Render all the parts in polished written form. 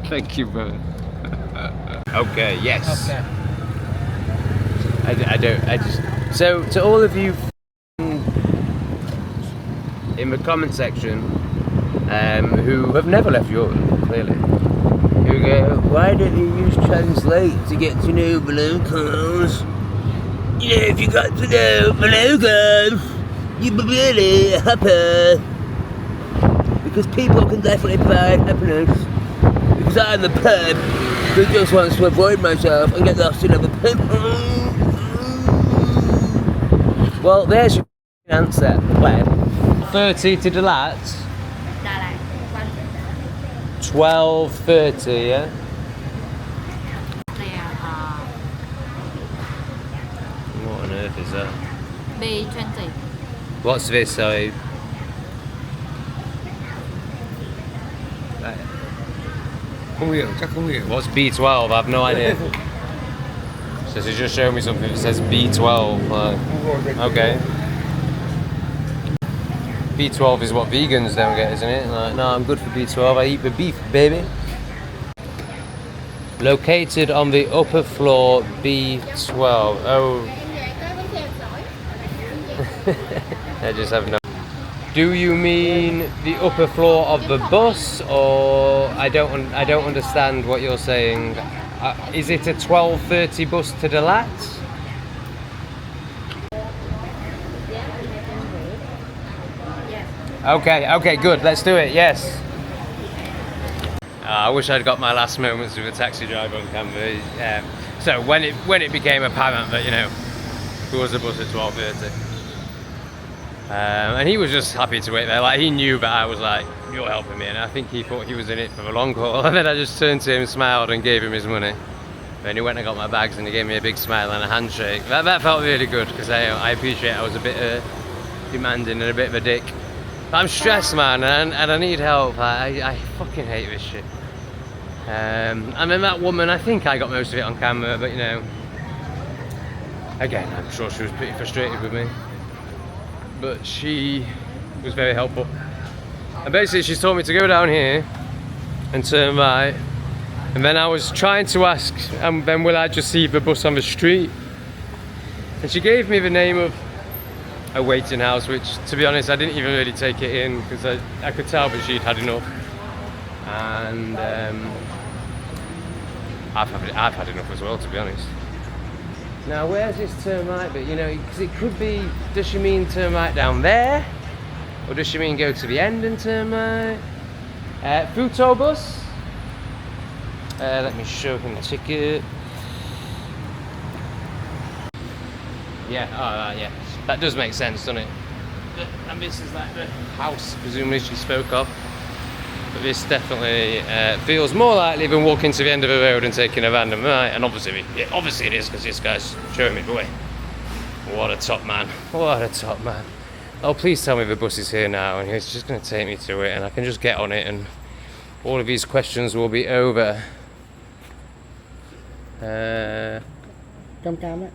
Thank you, brother. Okay, yes. Okay. I just. So, to all of you in the comment section who have never left Europe, clearly, who go, why don't you use translate to get to know the locals? You know, if you got to know the locals, you'd be really happy. Because people can definitely provide happiness. Because I'm the pub who just wants to avoid myself and get lost in other people. Well, there's your answer. When? 30 to Dalat. 12:30, yeah? What on earth is that? B20. What's this, sorry? Không hiểu, chắc không hiểu. What's B12? I have no idea. So he's just showing me something that says B12. Okay. B12 is what vegans don't get, isn't it? Like, no, I'm good for B12. I eat the beef, baby. Located on the upper floor, B12. Oh. I just have no. Do you mean the upper floor of the bus, or I don't understand what you're saying. Is it a 12:30 bus to Dalat? Okay, good. Let's do it. Yes. I wish I'd got my last moments with a taxi driver on camera. So when it became apparent that there was a bus at 12:30. And he was just happy to wait there. Like, he knew that I was like, you're helping me, and I think he thought he was in it for the long haul. And then I just turned to him, smiled, and gave him his money. Then he went and got my bags, and he gave me a big smile and a handshake. That felt really good, because I appreciate I was a bit demanding and a bit of a dick. But I'm stressed, man, and I need help. I fucking hate this shit. And then that woman, I think I got most of it on camera, but again, I'm sure she was pretty frustrated with me. But she was very helpful. And basically she told me to go down here and turn right. And then I was trying to ask, then will I just see the bus on the street? And she gave me the name of a waiting house, which, to be honest, I didn't even really take it in, because I could tell that she'd had enough. And I've had enough as well, to be honest. Now, where's this turn right bit? Because it could be, does she mean turn right down there? Or does she mean go to the end and turn right? Futa bus. Let me show him the ticket. Yeah, yeah. That does make sense, doesn't it? And this is like the house, presumably, she spoke of. But this definitely feels more likely than walking to the end of the road and taking a random right. And obviously it is, because this guy's showing me the way. What a top man. What a top man. Oh, please tell me the bus is here now, and he's just going to take me to it, and I can just get on it, and all of these questions will be over. Cam đấy.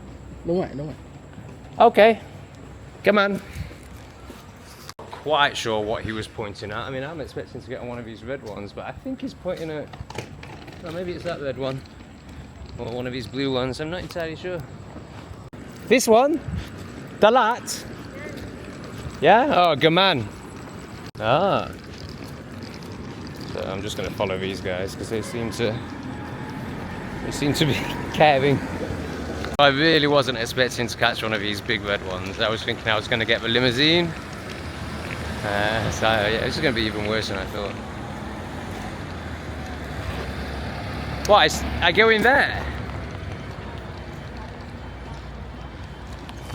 Đúng rồi. Okay. Come on. Quite sure what he was pointing at. I mean, I'm expecting to get on one of these red ones, but I think he's pointing at, well, maybe it's that red one, or one of these blue ones. I'm not entirely sure. This one? Dalat? Yeah? Oh, good man. Ah. So I'm just going to follow these guys, because they seem to be caring. I really wasn't expecting to catch one of these big red ones. I was thinking I was going to get the limousine. So yeah, it's going to be even worse than I thought. What? I go in there?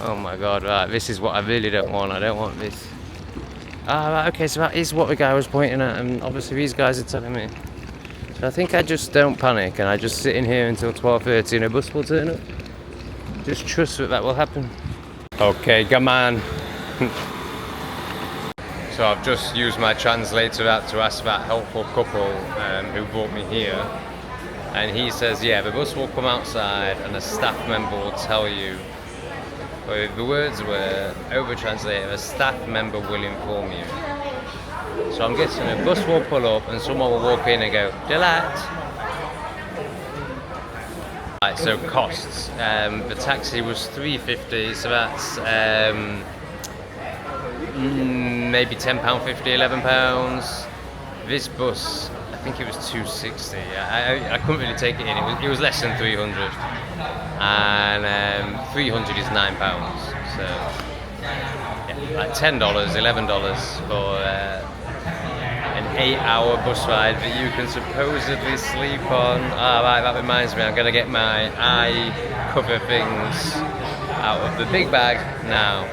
Oh my god, right, this is what I really don't want. I don't want this. Ah, right, okay, so that is what the guy was pointing at, and obviously these guys are telling me. So I think I just don't panic, and I just sit in here until 12:30 and a bus will turn up. Just trust that will happen. Okay, come on. So I've just used my translator app to ask that helpful couple who brought me here. And he says, yeah, the bus will come outside and a staff member will tell you. But the words were, over translated, a staff member will inform you. So I'm guessing a bus will pull up and someone will walk in and go, Delat. Right, so costs. The taxi was $3.50, so that's maybe £10.50, £11. This bus, I think it was $2.60. I couldn't really take it in. It was less than 300, and 300 is £9. So yeah, like $10, $11 for an 8-hour bus ride that you can supposedly sleep on. Ah, right, that reminds me. I'm gonna get my eye cover things out of the big bag now.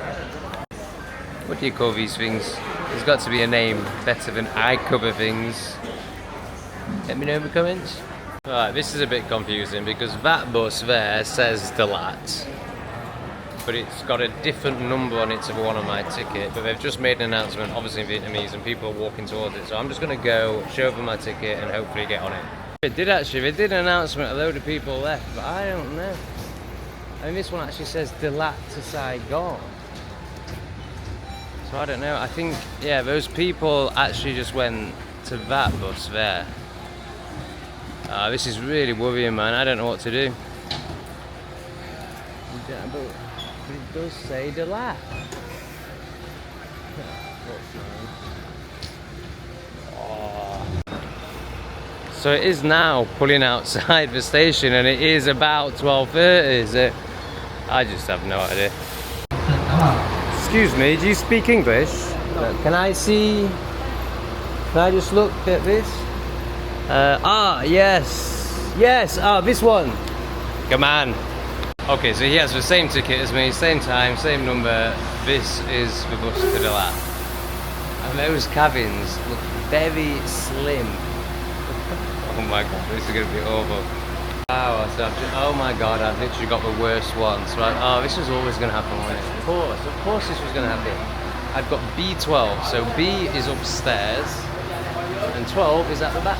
What do you call these things? There's got to be a name better than eye cover things. Let me know in the comments. Right, this is a bit confusing because that bus there says Delat, but it's got a different number on it to the one on my ticket. But they've just made an announcement, obviously in Vietnamese, and people are walking towards it. So I'm just going to go show them my ticket and hopefully get on it. They did an announcement, a load of people left, but I don't know. I mean, this one actually says Delat to Saigon. So I don't know, I think, yeah, those people actually just went to that bus there. This is really worrying, man. I don't know what to do. But it does say Delat. So it is now pulling outside the station and it is about 12:30, so I just have no idea. Excuse me, do you speak English? Can I just look at this? Yes, this one. Come on. Okay, so he has the same ticket as me, same time, same number. This is the bus to Delat. And those cabins look very slim. Oh my god, this is going to be awful. Wow, so oh my god, I've literally got the worst one. So this was always going to happen, wasn't it? Of course this was going to happen. I've got B12, so B is upstairs and 12 is at the back.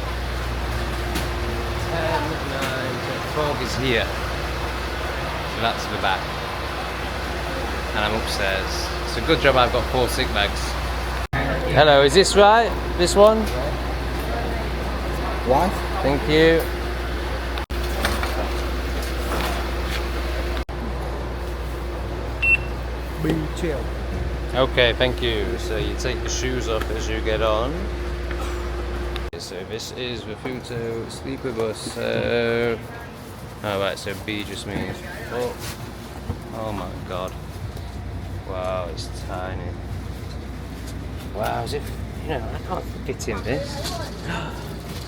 10, 9, 10, 12 is here. So that's the back. And I'm upstairs. It's a good job I've got 4 sick bags. Hello, is this right? This one? What? Thank you. B12. Okay, thank you. So you take the shoes off as you get on. So this is the Futa sleeper bus. Right, so B just means oh my god. Wow, it's tiny. Wow, as if, I can't fit in this.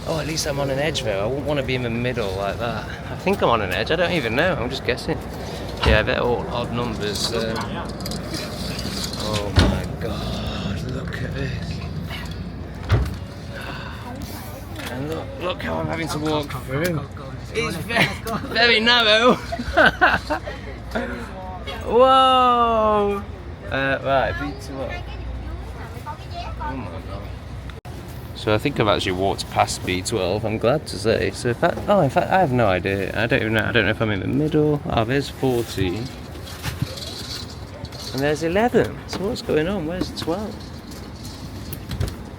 Oh, at least I'm on an edge though. I wouldn't want to be in the middle like that. I think I'm on an edge, I don't even know, I'm just guessing. Yeah, they're all odd numbers. Oh my god, look at this. And look how I'm having to walk through. It's very narrow. Whoa! Right, B12. Oh my god. So I think I've actually walked past B12, I'm glad to say. So in fact, I have no idea. I don't even know. I don't know if I'm in the middle. Oh, there's 14. And there's 11. So what's going on? Where's 12?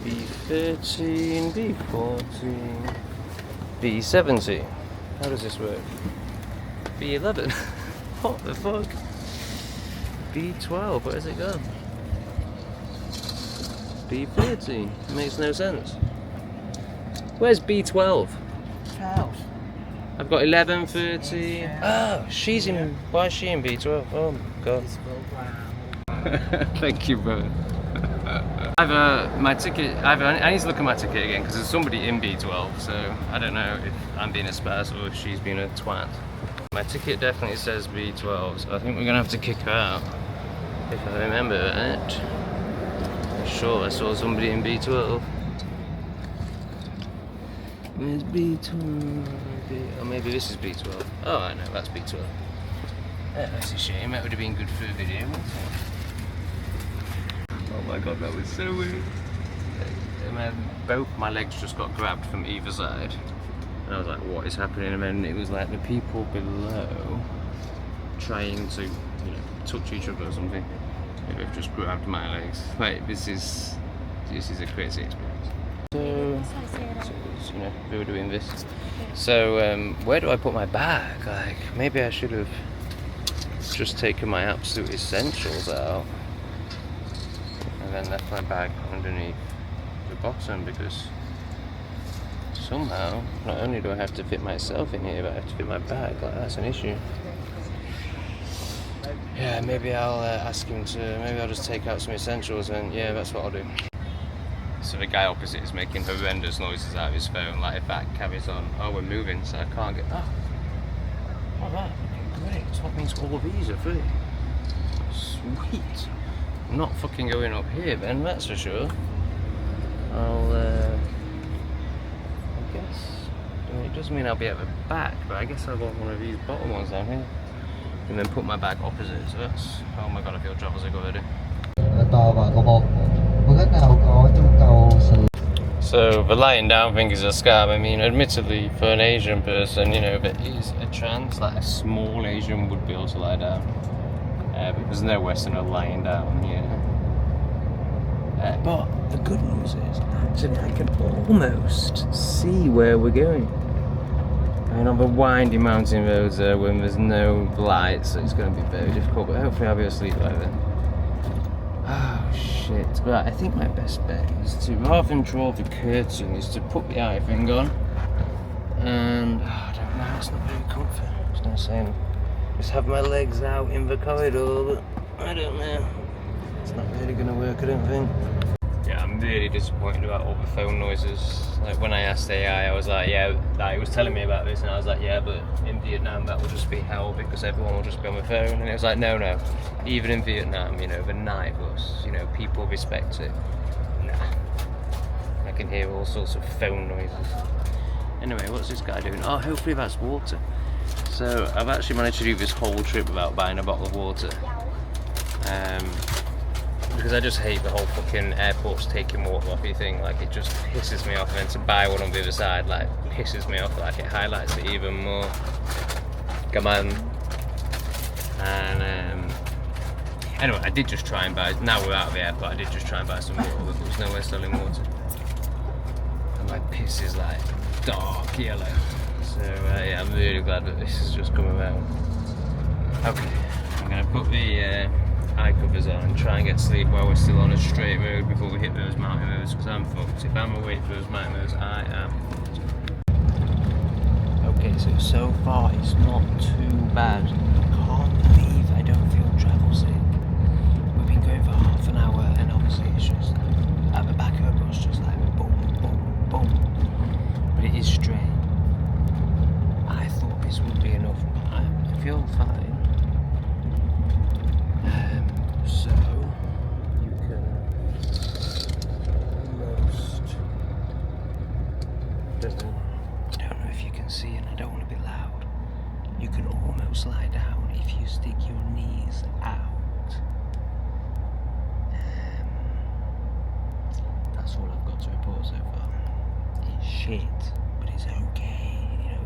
B13, B14, B17. How does this work? B11. What the fuck? B12, where's it gone? B13, it makes no sense. Where's B12? 12. I've got 11, 13. Oh, she's in. Why is she in B12? Oh my god. Thank you, brother. My ticket. I need to look at my ticket again because there's somebody in B12, so I don't know if I'm being a spaz or if she's being a twat. My ticket definitely says B12, so I think we're gonna have to kick her out. If I remember it. I'm sure I saw somebody in B12. Where's B12? Or maybe this is B12. Oh, I know, that's B12. Yeah, that's a shame. That would have been good for a video, wouldn't it? Oh my god, that was so weird. Both my legs just got grabbed from either side. And I was like, what is happening? And then it was like the people below trying to, touch each other or something. Maybe they've just grabbed my legs. Like, this is this is a crazy experience. So you know, we were doing this. So where do I put my bag? Like, maybe I should have just taken my absolute essentials out and then left my bag underneath the bottom, because somehow not only do I have to fit myself in here, but I have to fit my bag. Like, that's an issue. Yeah, maybe I'll ask him to, maybe I'll just take out some essentials, and yeah, that's what I'll do. So the guy opposite is making horrendous noises out of his phone, like if that carries on, oh, we're moving, so I can't get, oh that, okay, great, so that means all of these are free. Sweet. I'm not fucking going up here then, that's for sure. I guess, I mean, it doesn't mean I'll be at the back, but I guess I'll want one of these bottom ones down here. And then put my bag opposite, so that's, oh my god, I feel travel sick already. So the lying down thing is a scam. I mean, admittedly, for an Asian person, you know, there is a chance that a small Asian would be able to lie down. But there's no Westerner lying down here. But the good news is, actually, I can almost see where we're going. I mean, on the winding mountain roads when there's no lights, so it's going to be very difficult, but hopefully I'll be able to sleep like that. Oh shit. Right, I think my best bet is to, rather than draw the curtain, is to put the eye thing on. And, I don't know, it's not very comfy. I was going to say, just have my legs out in the corridor, but I don't know. It's not really going to work, I don't think. Yeah, I'm really disappointed about all the phone noises. Like when I asked AI, I was like, yeah, like, it was telling me about this, and I was like, yeah, but in Vietnam that will just be hell because everyone will just be on the phone. And it was like, no, even in Vietnam, you know, the night bus, you know, people respect it. Nah, I can hear all sorts of phone noises. Anyway, what's this guy doing? Oh, hopefully that's water. So I've actually managed to do this whole trip without buying a bottle of water. Because I just hate the whole fucking airports taking water off you thing. Like, it just pisses me off, and then to buy one on the other side, like, pisses me off. Like, it highlights it even more. Come on. And anyway, I did just try and buy, now we're out of the airport, I did just try and buy some water, but there was nowhere selling water. And my piss is like dark yellow. So yeah, I'm really glad that this has just come about. Okay, I'm gonna put the eye covers on and try and get sleep while we're still on a straight road before we hit those mountain roads, because I'm fucked. If I'm awake for those mountain roads, I am fucked. Okay, so far it's not too bad. I can't believe I don't feel travel sick. We've been going for half an hour, and obviously it's just at the back of a bus, just like boom, boom, boom. But it is straight. I thought this would be enough, but I feel fine. So you can almost, I don't know if you can see, and I don't want to be loud, you can almost lie down if you stick your knees out. That's all I've got to report so far. It's shit, but it's okay, you know.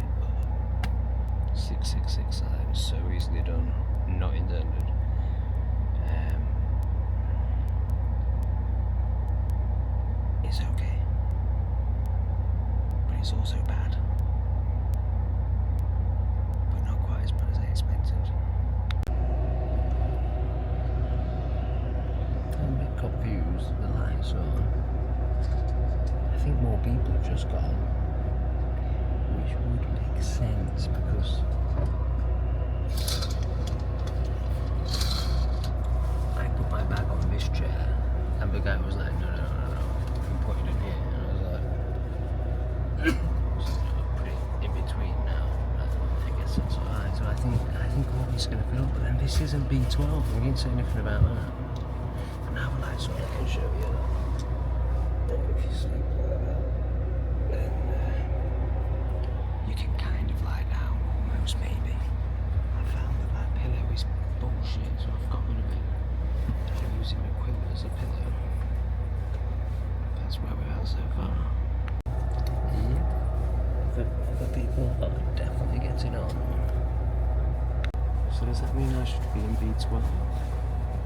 666 signs, so easily done, not intended. It's okay, but it's also bad, but not quite as bad as I expected. I'm a bit confused, the lights are on. I think more people have just gone, which would make sense because I put my bag on this chair and the guy was like, no, put it in here, and I was like, put it in between now. I guess that's alright. So I think all this is going to fill up, but then this isn't B12. We didn't say anything about that. But now the lights on, I can show you that. If you sleep like that, then you can kind of lie down, almost maybe. I found that pillow is bullshit, so I've got rid of it. I'm using my quilt as a pillow. That's where we're at so far. Yeah, the people are definitely getting on. So does that mean I should be in B12?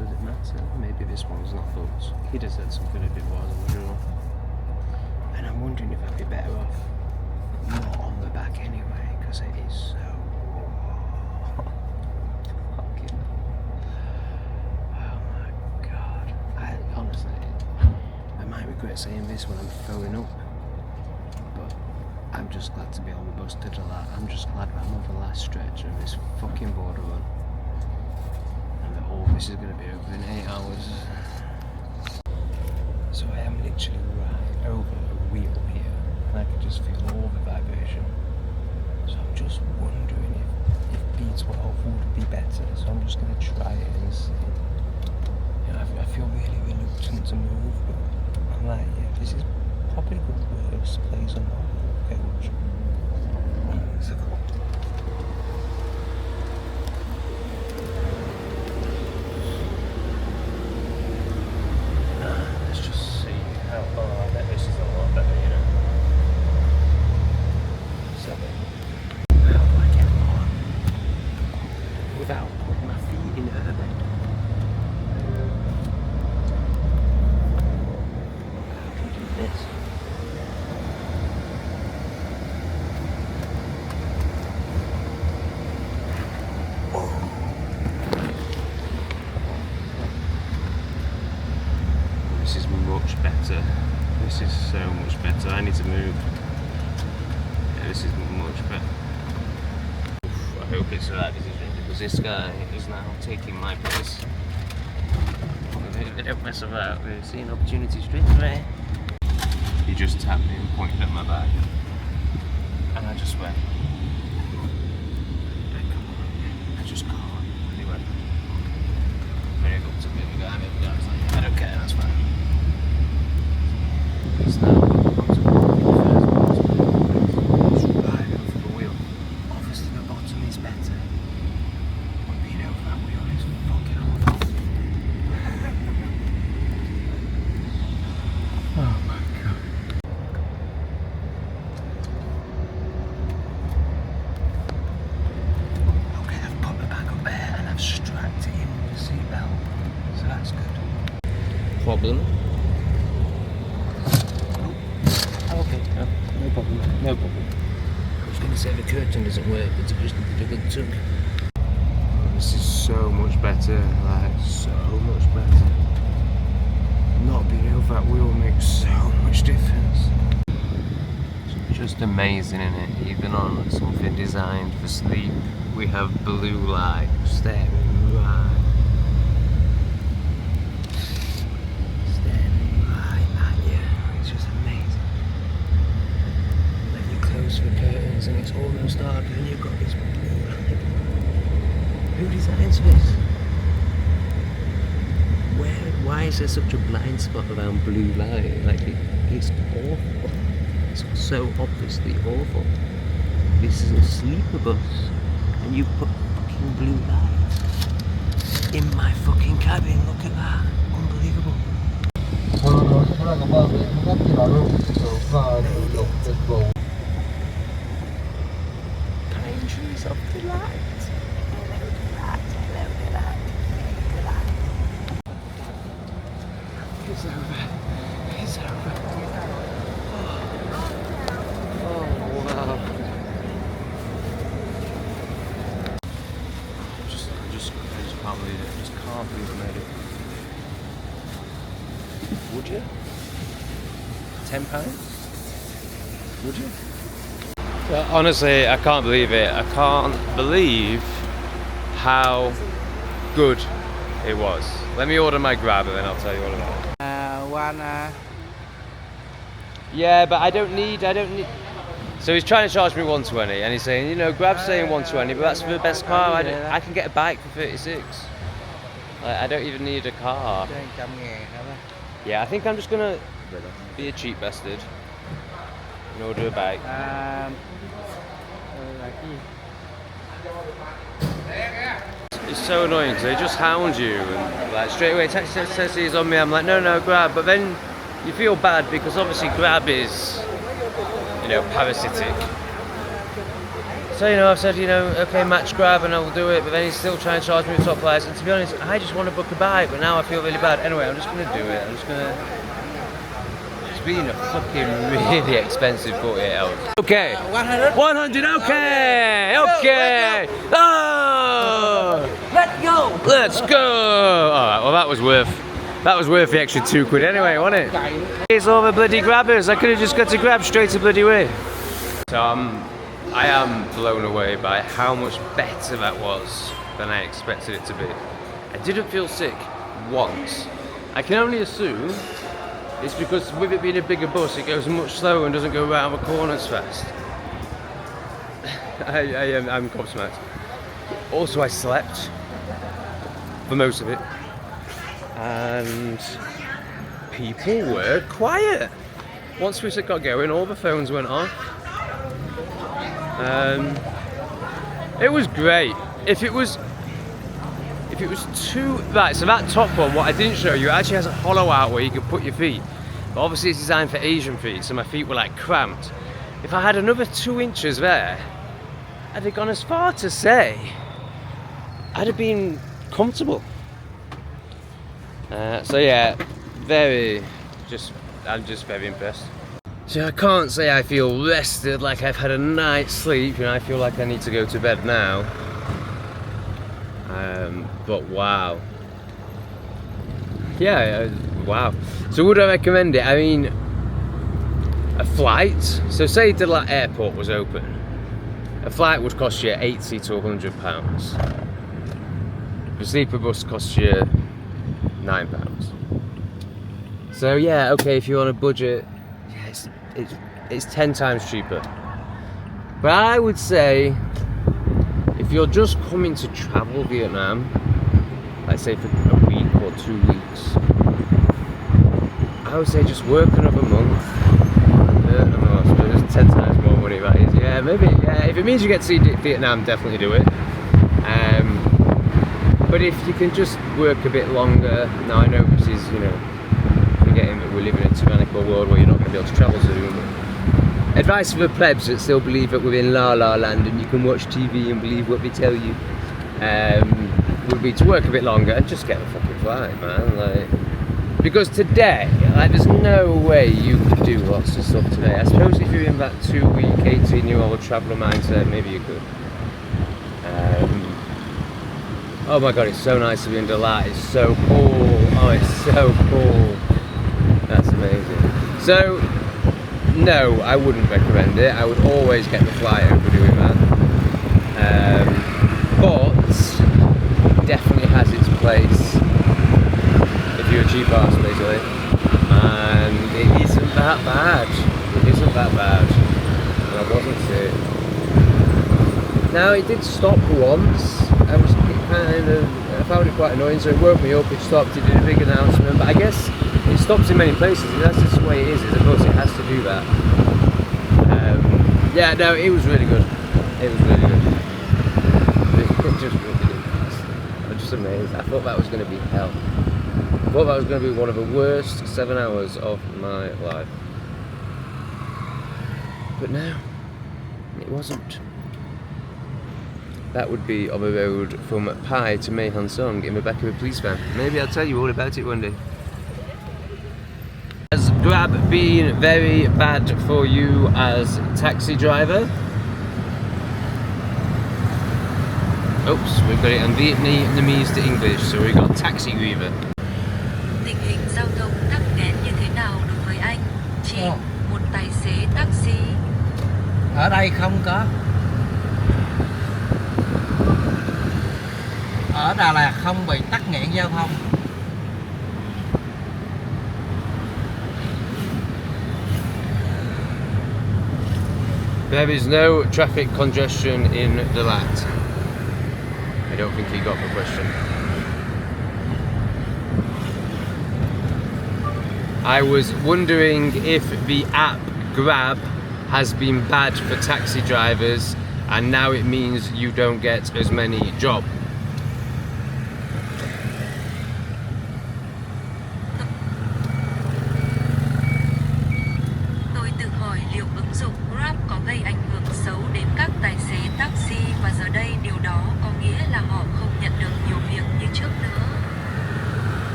does it matter? Maybe this one's not booked. He'd have said something if it was, I'm sure. And I'm wondering if I'd be better off not on the back anyway, because it is so fucking. Oh my god. I honestly, I might regret saying this when I'm throwing up, but I'm just glad to be on the bus to Talat. I'm just glad I'm on the last stretch of this fucking border run. And that all this is going to be over in 8 hours. So I am literally right over a wheel here, and I can just feel all the vibration. So I'm just wondering if B12 would be better. So I'm just going to try it and see. You know, I feel really reluctant to move, but I'm like, yeah, this is probably the worst place on the whole coach. So cool. Let's just see how far. I bet this is a lot better, you know. So how do I get on without putting my feet in her bed? How do you do this? This is much better. This is so much better. I need to move. Yeah, this is much better. Oof, I hope it's the right decision because this guy is now taking my place. They don't mess about. They see an opportunity straight away. He just tapped me and pointed at my back, and I just went. I just can't. And he went. Very good to me. The guy was like, I don't care. That's fine. It's now on to the first right over the wheel. Obviously the bottom is better. But being over that wheel is fucking awful. Oh my god. Okay, I've put my back up there and I've strapped it in with the seatbelt. So that's good. Problem? Okay, no problem, no problem. I was going to say the curtain doesn't work, but it just did a good tug. This is so much better, like so much better. Not being over that wheel makes so much difference. It's just amazing, isn't it? Even on something designed for sleep, we have blue light staring right at you. It's just amazing. Close the curtains and it's almost dark and you've got this blue light. Who designs this? Why is there such a blind spot around blue light? Like it's awful. It's so obviously awful. This is a sleeper bus and you put fucking blue light in my fucking cabin. Look at that. Unbelievable. Pine trees of delight. Hello delight, hello delight, delight. It's over. It's over. Oh wow. I just can't believe it. I just can't believe I made it. Would you? £10? Would you? Honestly, I can't believe it. I can't believe how good it was. Let me order my grab and then I'll tell you all about it. Yeah, but I don't need. So he's trying to charge me 120 and he's saying, you know, grab's saying 120, but that's for the best car. I can get a bike for 36. Like, I don't even need a car. Yeah, I think I'm just gonna be a cheap bastard and order a bike. It's so annoying because they just hound you and like straight away taxi is on me. I'm like no grab, but then you feel bad because obviously grab is, you know, parasitic. So, you know, I've said, you know, okay, match grab and I will do it, but then he's still trying to charge me with top price. And to be honest, I just want to book a bike, but now I feel really bad. Anyway, I'm just going to do it. I'm just going to... It's been a fucking really expensive 48 hours. Okay. 100. 100, okay! Okay! Oh! Let's go. Let's go! Alright, well that was worth the extra £2 anyway, wasn't it? Here's all the bloody grabbers. I could have just got to grab straight to bloody way. So I am blown away by how much better that was than I expected it to be. I didn't feel sick once. I can only assume it's because with it being a bigger bus, it goes much slower and doesn't go around the corners fast. I'm gobsmacked. Also, I slept for most of it, and people were quiet. Once we got going, all the phones went off. It was great. If it was too right, so that top one, what I didn't show you, actually has a hollow out where you can put your feet. But obviously it's designed for Asian feet, so my feet were like cramped. If I had another 2 inches there, I'd have gone as far to say I'd have been comfortable. So yeah, I'm just very impressed. So I can't say I feel rested, like I've had a night's sleep, you know, I feel like I need to go to bed now. But wow. Yeah, wow. So would I recommend it? I mean, a flight, so say the airport was open, a flight would cost you £80 to £100. The sleeper bus costs you £9. So yeah, okay, if you're on a budget, it's 10 times cheaper. But I would say, if you're just coming to travel Vietnam, let's say for a week or 2 weeks, I would say just work another month. I don't know, I suppose it's 10 times more money that is. Yeah, maybe, yeah, if it means you get to see Vietnam, definitely do it. But if you can just work a bit longer, now I know this is, you know, forgetting that we live in a tyrannical world where you're not going to be able to travel soon. Advice for the plebs that still believe that we're in La La Land and you can watch TV and believe what they tell you, would be to work a bit longer and just get a fucking flight, man. Like, because today, like, there's no way you could do lots of stuff today. I suppose if you're in that 2-week, 18-year-old traveller mindset, maybe you could. Oh my god, it's so nice to be in Dalat. It's so cool. Oh, it's so cool. That's amazing. So, no, I wouldn't recommend it. I would always get the flight over doing that. But definitely has its place if you're a cheap arse, basically. And it isn't that bad. It isn't that bad. And I wasn't sick. Now it did stop once. I found it quite annoying, so it woke me up, it stopped, it did a big announcement, but I guess it stops in many places, that's just the way it is, of course it has to do that. Yeah, no, it was really good. It was really good. It just really good. I'm just amazed. I thought that was going to be hell. I thought that was going to be one of the worst 7 hours of my life. But no, it wasn't. That would be on the road from Pai to Mae Han Song in the back of a police van. Maybe I'll tell you all about it one day. Has Grab been very bad for you as a taxi driver? Oops, we've got it in Vietnamese to English, so we've got taxi driver. Tình hình giao thông tắc nghẽn như thế nào đối với anh? Chị, một tài xế taxi. Ở đây không có. Ở Đà Lạt không bị tắc nghẽn giao thông. There is no traffic congestion in Dalat. I don't think he got the question. I was wondering if the app Grab has been bad for taxi drivers and now it means you don't get as many jobs.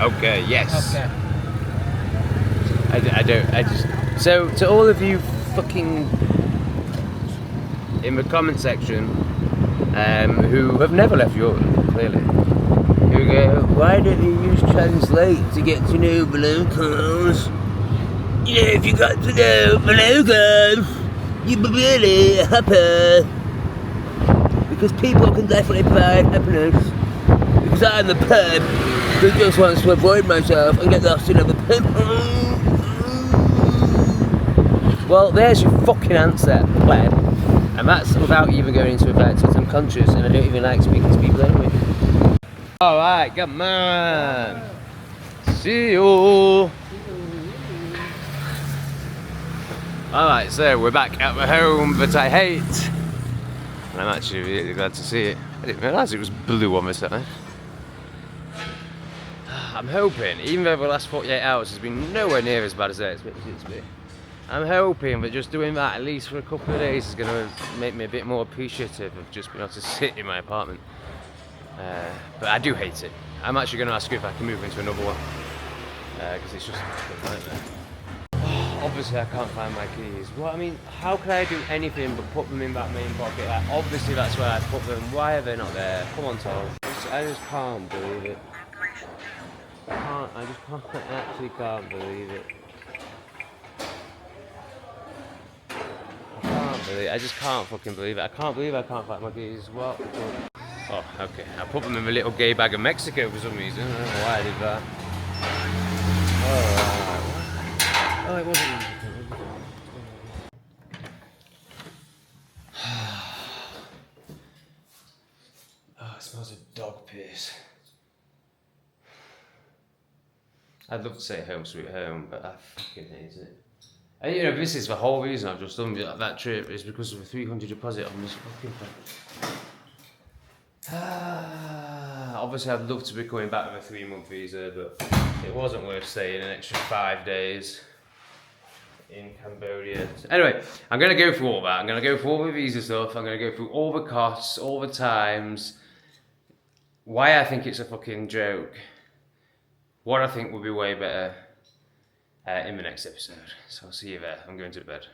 Okay, yes. Okay. I just. So, to all of you fucking. In the comment section, who have never left Europe, clearly. Who go, why don't you use translate to get to know the locals? You know, if you got to know the locals, you'd be really happy. Because people can definitely provide happiness. Because I'm the pub who just wants to avoid myself and get lost in other people. Well, there's your fucking answer, pleb. And that's without even going into the fact that I'm conscious and I don't even like speaking to people anyway. Alright, come on. See you. Alright, so we're back at the home that I hate. And I'm actually really glad to see it. I didn't realise it was blue on the side. I'm hoping, even though the last 48 hours has been nowhere near as bad as I expected it to be, I'm hoping that just doing that at least for a couple of days is going to make me a bit more appreciative of just being able to sit in my apartment. But I do hate it. I'm actually going to ask you if I can move into another one. Because it's just a nightmare. Obviously I can't find my keys. Well, I mean, how could I do anything but put them in that main pocket? Like, obviously that's where I put them. Why are they not there? Come on, Tom. I just can't believe it. I actually can't believe it. I just can't fucking believe it. I can't believe I can't find my keys. What? Oh, okay. I put them in a little gay bag of Mexico for some reason. I don't know why I did that. Oh, it wasn't. Oh, it smells of dog piss. I'd love to say home sweet home, but I fucking hate it. And you know, this is the whole reason I've just done that trip, is because of the 300 deposit on this fucking thing. Obviously I'd love to be coming back with a 3-month visa, but it wasn't worth staying an extra 5 days in Cambodia. Anyway, I'm going to go through all that. I'm going to go through all the visa stuff. I'm going to go through all the costs, all the times, why I think it's a fucking joke, what I think would be way better in the next episode. So I'll see you there. I'm going to bed.